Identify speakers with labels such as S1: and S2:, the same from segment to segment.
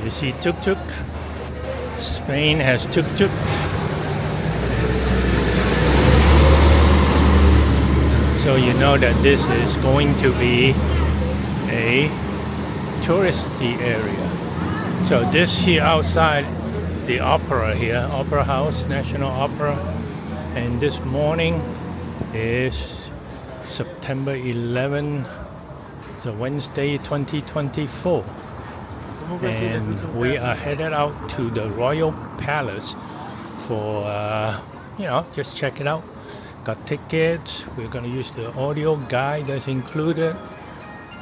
S1: You see tuk-tuk. Spain has tuk-tuk. So you know that this is going to be a touristy area. So this here outside the opera here, Opera House, National Opera, and this morning is September 11, it's a Wednesday 2024, and we are headed out to the Royal Palace for just check it out. Got tickets. We're going to use the audio guide that's included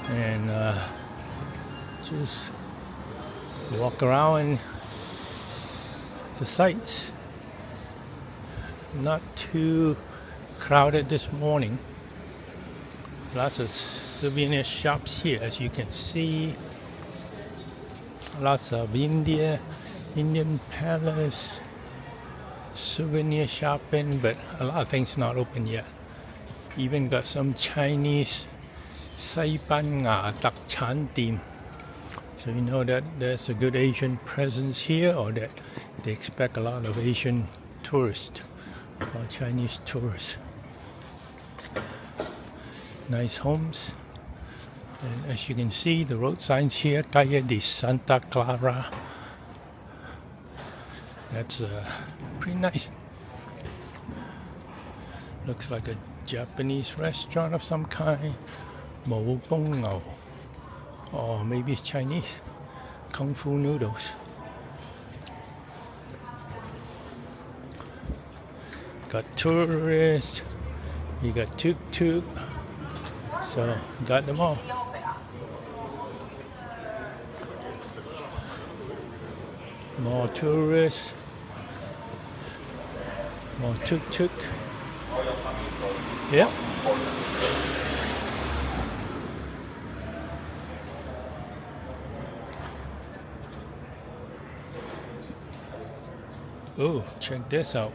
S1: and just walk around and the sights. Not too crowded this morning. Lots of souvenir shops here, as you can see. Lots of Indian Palace souvenir shopping, but a lot of things not open yet. Even got some Chinese 西班牙特產店. So you know that there's a good Asian presence here, or that they expect a lot of Asian tourists or Chinese tourists. Nice homes. And as you can see, the road signs here, Calle de Santa Clara. That's pretty nice. Looks like a Japanese restaurant of some kind. Mo Bong Ngao. Or maybe it's Chinese. Kung Fu noodles. Got tourists. You got tuk-tuk. So, got them all. More tourists. More tuk-tuk. Yep. Oh, check this out.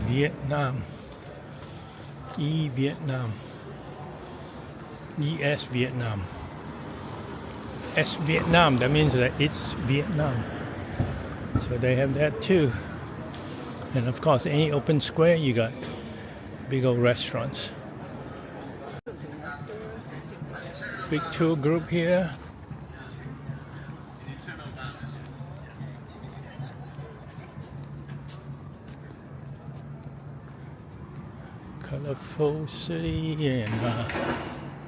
S1: Vietnam. Vietnam. ES Vietnam. S Vietnam, that means that it's Vietnam. So they have that too. And of course, any open square, you got big old restaurants. Big tour group here. Colorful city, and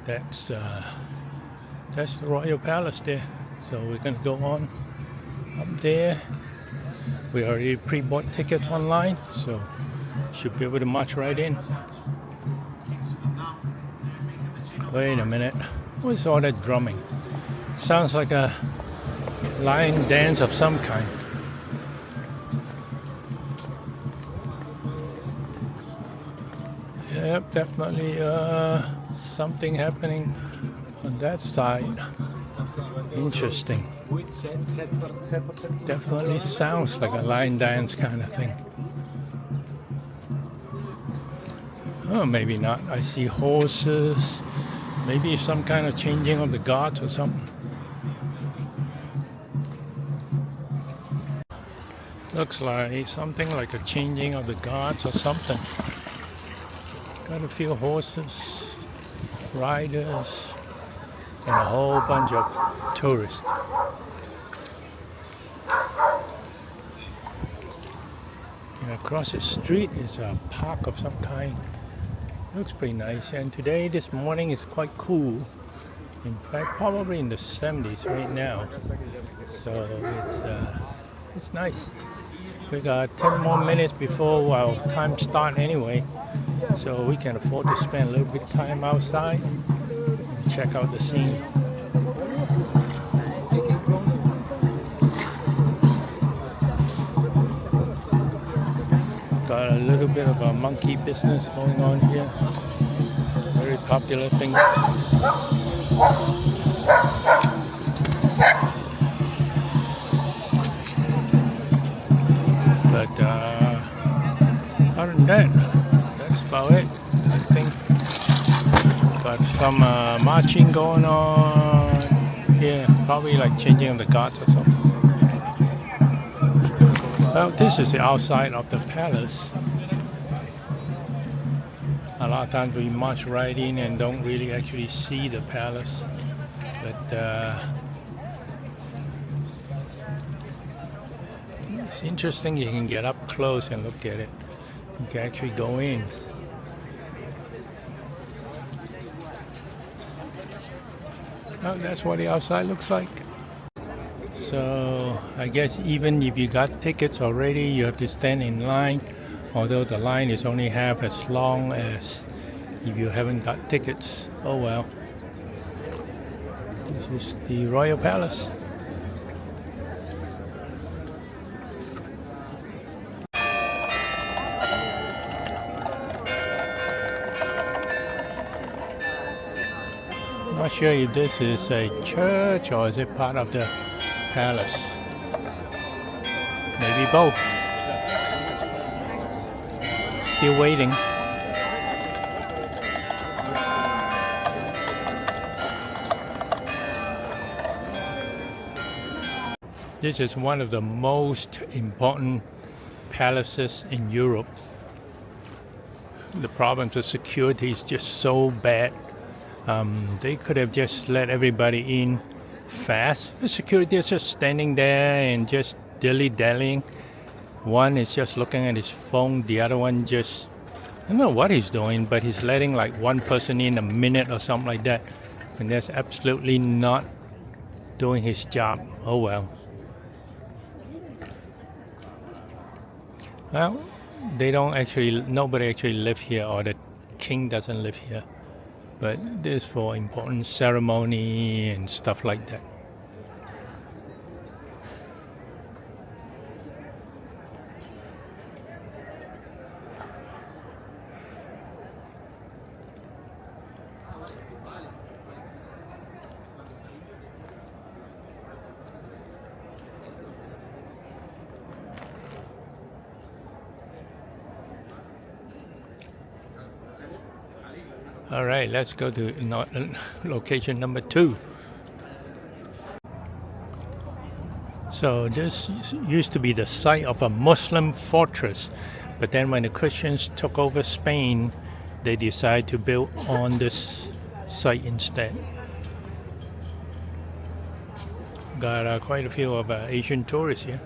S1: that's the Royal Palace there. So we're gonna go on up there. We already pre-bought tickets online, so should be able to march right in. Wait a minute, what's all that drumming? Sounds like a lion dance of some kind. Yep, definitely something happening on that side. Interesting. Definitely sounds like a line dance kind of thing. Oh, maybe not. I see horses. Maybe some kind of changing of the guards or something. Looks like something like a changing of the guards or something. Got a few horses, riders, and a whole bunch of tourists. And across the street is a park of some kind. Looks pretty nice. And today, this morning, is quite cool. In fact, probably in the 70s right now. So it's nice. We got 10 more minutes before our time start anyway. So we can afford to spend a little bit of time outside and check out the scene. Got a little bit of a monkey business going on here. Very popular thing. But other than that, that's about it, I think. Got some marching going on here, probably Probably like changing the guards or something. Well, this is the outside of the palace. A lot of times we march right in and don't really actually see the palace. But it's interesting, you can get up close and look at it. You can actually go in. Oh, that's what the outside looks like. So I guess even if you got tickets already, you have to stand in line, although the line is only half as long as if you haven't got tickets. Oh well. This is the Royal Palace. Not sure if this is a church or is it part of the palace. Maybe both. Still waiting. This is one of the most important palaces in Europe. The problem with security is just so bad. They could have just let everybody in fast. The security is just standing there and just dilly-dallying. One is just looking at his phone, the other one just, I don't know what he's doing, but he's letting like one person in a minute or something like that. And that's absolutely not doing his job. Oh well. Well, nobody actually live here, or the king doesn't live here. But this is for important ceremony and stuff like that. All right, let's go to location number 2. So this used to be the site of a Muslim fortress, but then when the Christians took over Spain, they decided to build on this site instead. Got quite a few of Asian tourists here.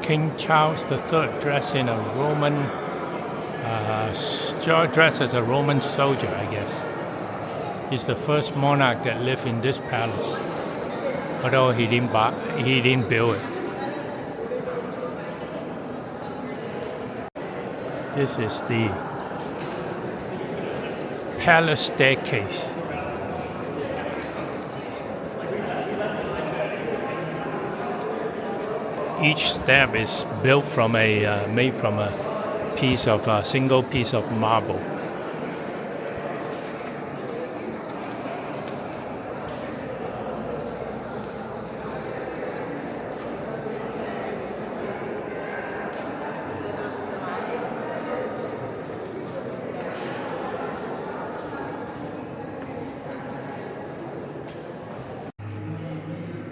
S1: King Charles III dressed in a Roman, dressed as a Roman soldier, I guess. He's the first monarch that lived in this palace, although he didn't build it. This is the palace staircase. Each step is built from made from a single piece of marble.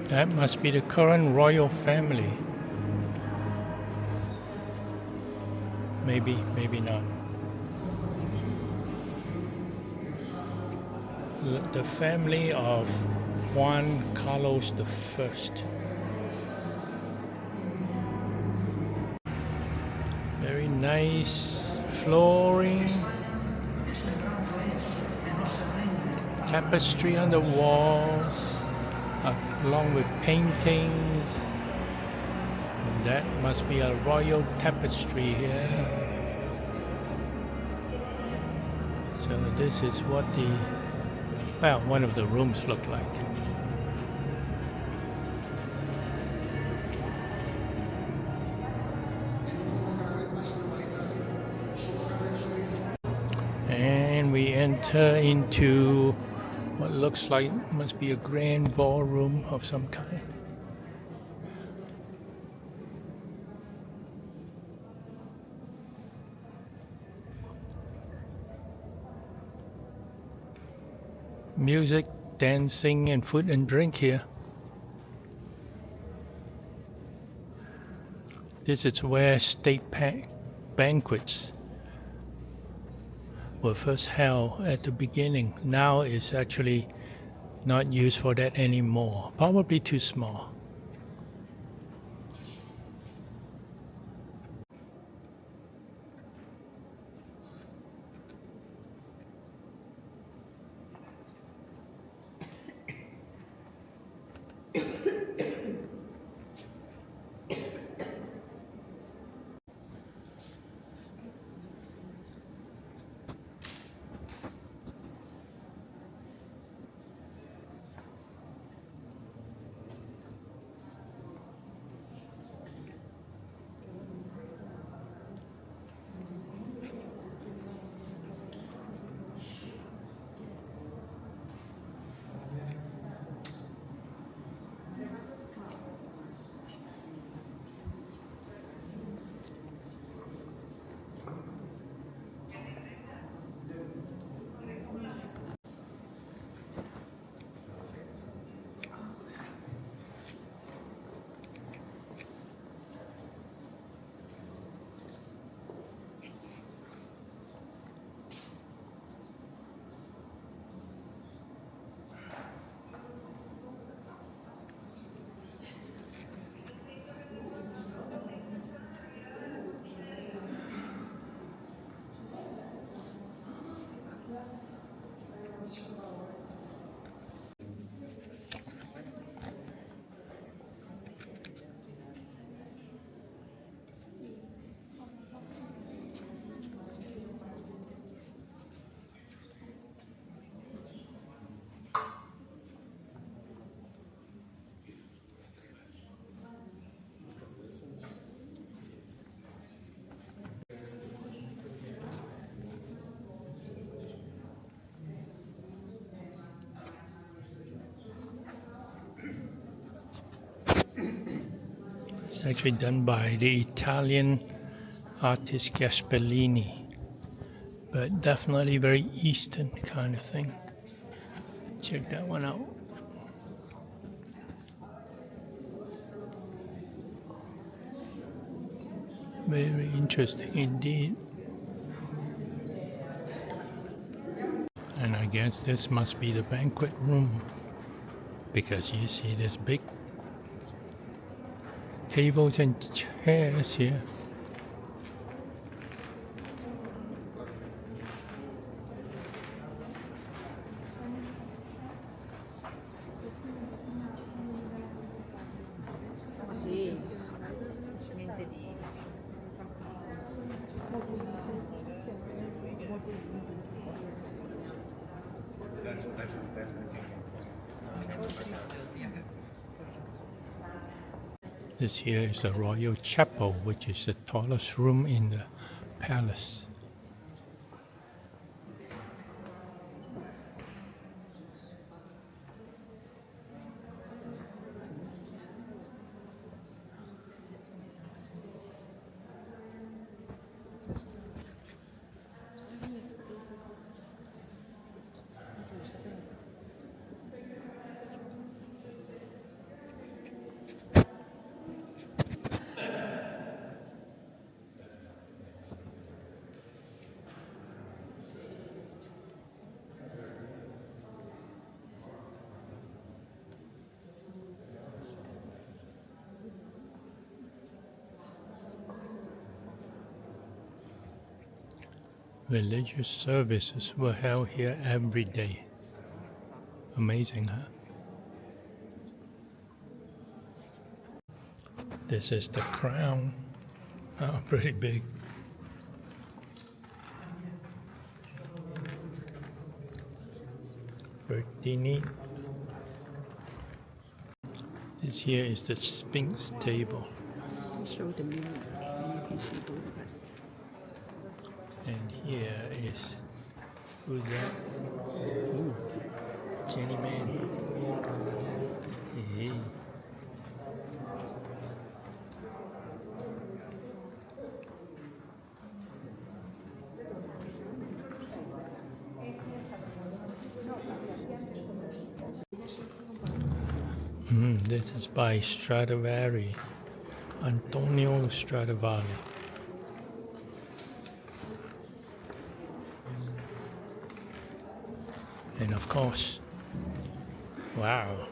S1: That must be the current royal family. Maybe, maybe not. The family of Juan Carlos I. Very nice flooring, tapestry on the walls, along with paintings. And that must be a royal tapestry here. So this is what one of the rooms look like. And enter into what looks like must be a grand ballroom of some kind. Music, dancing, and food and drink here. This is where state banquets were first held at the beginning. Now it's actually not used for that anymore. Probably too small. It's actually done by the Italian artist Gasparini, but definitely very Eastern kind of thing. Check that one out. Very interesting indeed. And I guess this must be the banquet room, because you see this big tables and chairs here.
S2: Sì, niente di...
S1: This here is the Royal Chapel, which is the tallest room in the palace. Religious services were held here every day. Amazing, huh? This is the crown. Oh, pretty big. Pretty neat. This here is the Sphinx table.
S2: Show the mirror, and you can see both of us.
S1: And here is Who's that? Ooh, Jenny Man. Hey. This is by Stradivari, Antonio Stradivari. And of course, wow.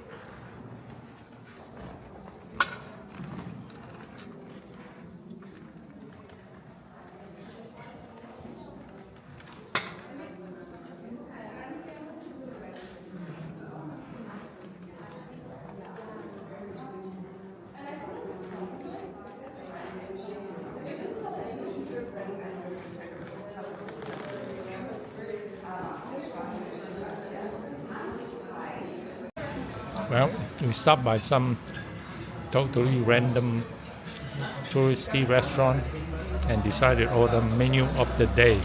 S1: Well, we stopped by some totally random touristy restaurant and decided to order menu of the day.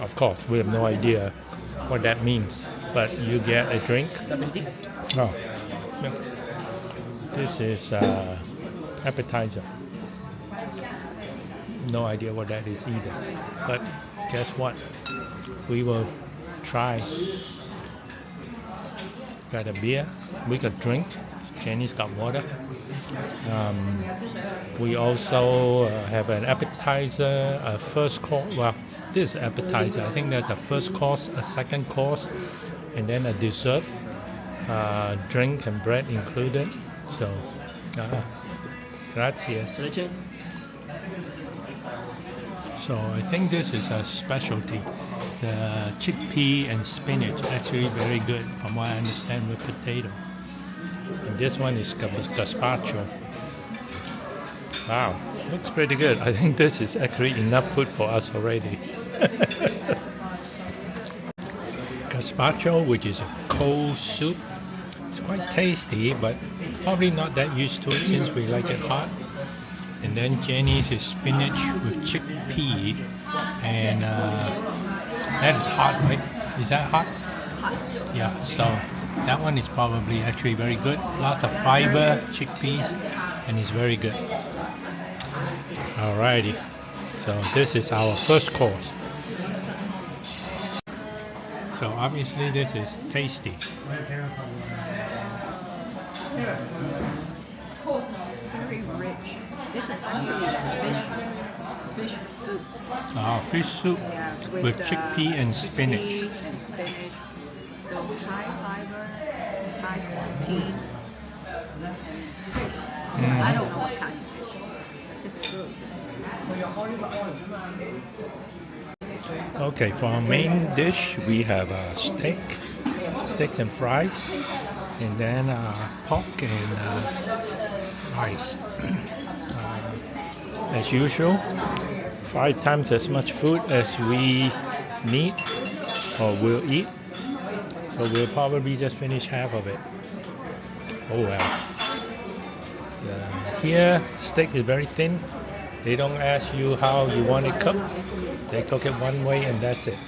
S1: Of course, we have no idea what that means, but you get a drink. Oh, this is appetizer. No idea what that is either, but guess what? We will try. Got a beer, we got drink, Jenny's got water. We also have an appetizer, a first course. Well, this is appetizer. I think there's a first course, a second course, and then a dessert, drink and bread included. So, gracias. So I think this is a specialty. The chickpea and spinach actually very good from what I understand with potato. And this one is gazpacho. Wow, looks pretty good. I think this is actually enough food for us already. Gazpacho, which is a cold soup. It's quite tasty, but probably not that used to it since we like it hot. And then Jenny's is spinach with chickpea, and that is hot, right? Is that hot?
S2: Hot.
S1: Yeah, so that one is probably actually very good. Lots of fiber, chickpeas, and it's very good. Alrighty, so this is our first course. So obviously this is tasty.
S2: Very rich. This is actually fish soup.
S1: Fish soup
S2: Yeah,
S1: with chickpea and spinach.
S2: chickpeas and spinach. So high fiber, high protein, and fish. I don't know what kind of fish, but this is good.
S1: Okay, for our main dish we have steaks and fries, and then pork and rice. As usual, 5 times as much food as we need or will eat. So we'll probably just finish half of it. Oh well. Here, steak is very thin. They don't ask you how you want it cooked. They cook it one way and that's it.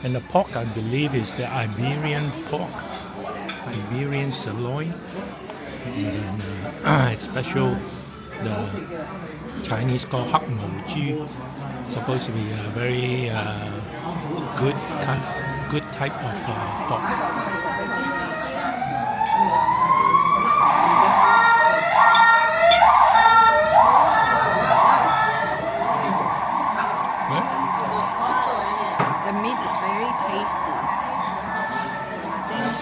S1: And the pork, I believe, is the Iberian pork. Iberian sirloin. And it's special. The Chinese call 黑毛豬. Supposed to be a very good type of pork.
S2: The meat is very tasty. I think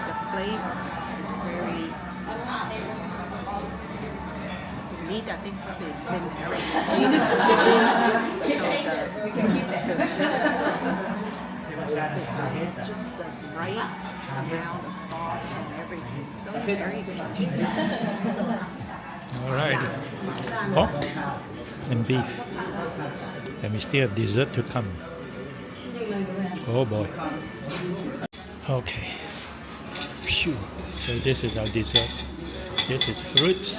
S2: the flavor is very. The meat, I think, probably has been very just the right amount of thought and everything. So it's very good.
S1: Alright, pork and beef. And we still have dessert to come. Oh boy. Okay. Phew. So this is our dessert. This is fruit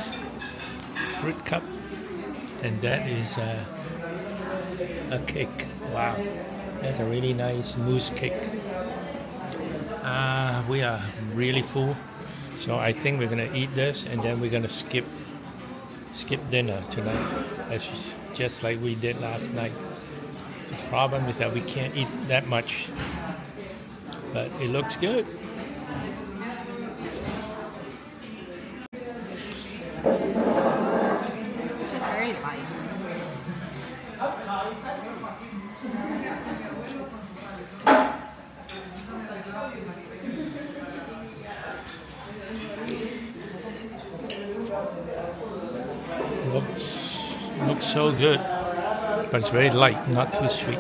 S1: cup, and that is a cake. Wow. That's a really nice mousse cake. We are really full, so I think we're gonna eat this and then we're gonna skip dinner tonight, as just like we did last night. The problem is that we can't eat that much, but it looks good.
S2: It's just very light.
S1: Looks so good, but it's very light, not too sweet.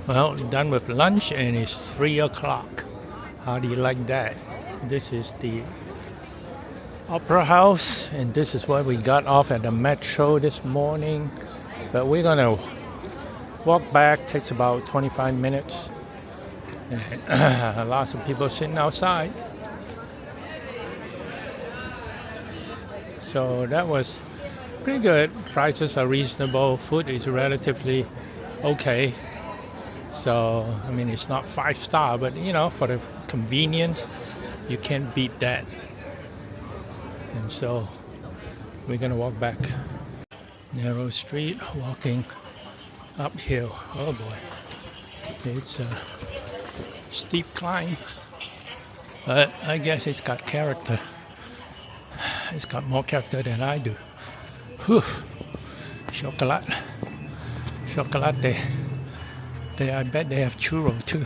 S1: Well, done with lunch and it's 3 o'clock. How do you like that? This is the Opera House, and this is where we got off at the metro this morning. But we're gonna walk back, takes about 25 minutes. And lots of people sitting outside. So that was pretty good. Prices are reasonable. Food is relatively okay. So, I mean, it's not 5-star, but you know, for the convenience, you can't beat that. And so, we're gonna walk back. Narrow street, walking uphill. Oh boy. It's a steep climb. But I guess it's got character. It's got more character than I do. Whew. Chocolate. Chocolate. I bet they have churro too.